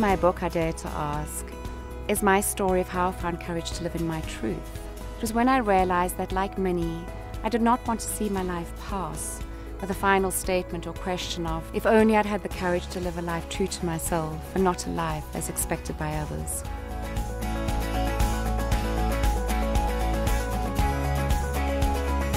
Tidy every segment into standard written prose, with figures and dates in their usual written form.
my book, I Dare to Ask, is my story of how I found courage to live in my truth. It was when I realized that, like many, I did not want to see my life pass with a final statement or question of, if only I'd had the courage to live a life true to myself and not a life as expected by others.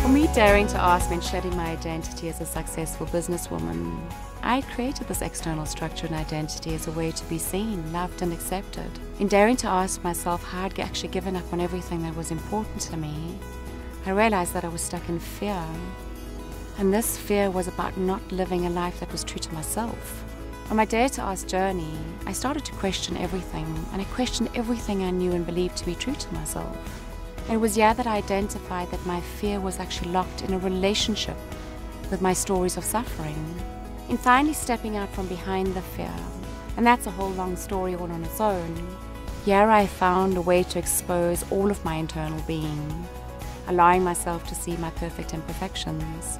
For me, daring to ask meant shedding my identity as a successful businesswoman. I created this external structure and identity as a way to be seen, loved and accepted. In daring to ask myself how I'd actually given up on everything that was important to me, I realized that I was stuck in fear. And this fear was about not living a life that was true to myself. On my Dare to Ask journey, I started to question everything, and I questioned everything I knew and believed to be true to myself. And it was here that I identified that my fear was actually locked in a relationship with my stories of suffering. In finally stepping out from behind the fear, and that's a whole long story all on its own, here I found a way to expose all of my internal being, allowing myself to see my perfect imperfections.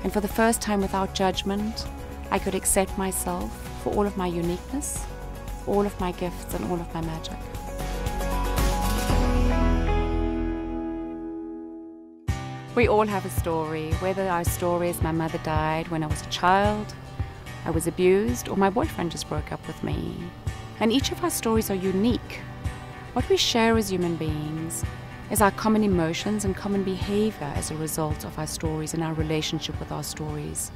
And for the first time, without judgment, I could accept myself for all of my uniqueness, all of my gifts and all of my magic. We all have a story, whether our story is my mother died when I was a child, I was abused, or my boyfriend just broke up with me. And each of our stories are unique. What we share as human beings is our common emotions and common behavior as a result of our stories and our relationship with our stories.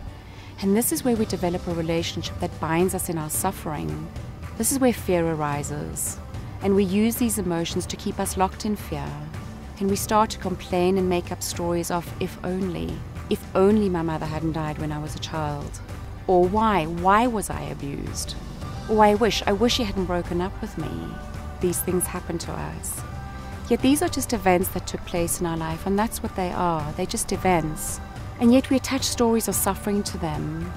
And this is where we develop a relationship that binds us in our suffering. This is where fear arises. And we use these emotions to keep us locked in fear. And we start to complain and make up stories of if only my mother hadn't died when I was a child. Or why was I abused? Or I wish he hadn't broken up with me. These things happen to us. Yet these are just events that took place in our life, and that's what they are. They're just events. And yet we attach stories of suffering to them.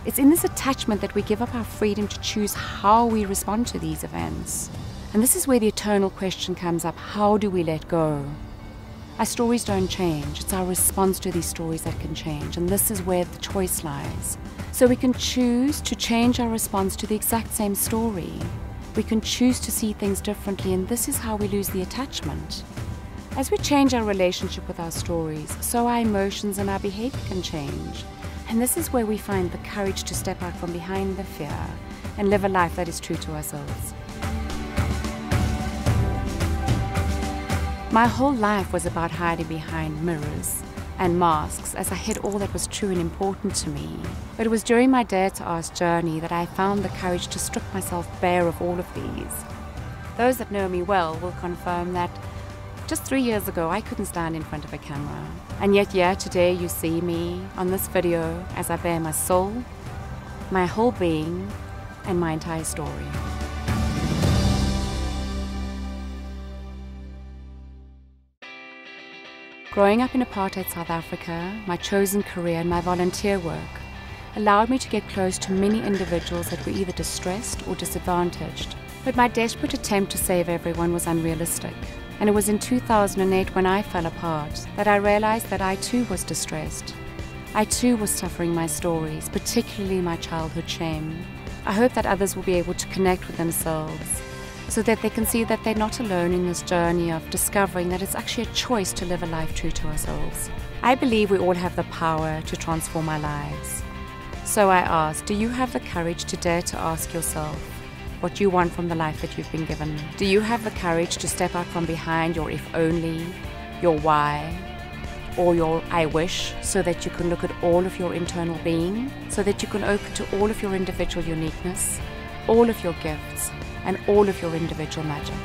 It's in this attachment that we give up our freedom to choose how we respond to these events. And this is where the eternal question comes up: how do we let go? Our stories don't change. It's our response to these stories that can change. And this is where the choice lies. So we can choose to change our response to the exact same story. We can choose to see things differently, and this is how we lose the attachment. As we change our relationship with our stories, so our emotions and our behavior can change. And this is where we find the courage to step out from behind the fear and live a life that is true to ourselves. My whole life was about hiding behind mirrors and masks as I hid all that was true and important to me. But it was during my Dare to Ask journey that I found the courage to strip myself bare of all of these. Those that know me well will confirm that just 3 years ago I couldn't stand in front of a camera. And yet today you see me on this video as I bare my soul, my whole being, and my entire story. Growing up in apartheid South Africa, my chosen career and my volunteer work allowed me to get close to many individuals that were either distressed or disadvantaged. But my desperate attempt to save everyone was unrealistic. And it was in 2008, when I fell apart, that I realized that I too was distressed. I too was suffering my stories, particularly my childhood shame. I hope that others will be able to connect with themselves, so that they can see that they're not alone in this journey of discovering that it's actually a choice to live a life true to ourselves. I believe we all have the power to transform our lives. So I ask, do you have the courage to dare to ask yourself what you want from the life that you've been given? Do you have the courage to step out from behind your if only, your why, or your I wish, so that you can look at all of your internal being, so that you can open to all of your individual uniqueness, all of your gifts, and all of your individual magic?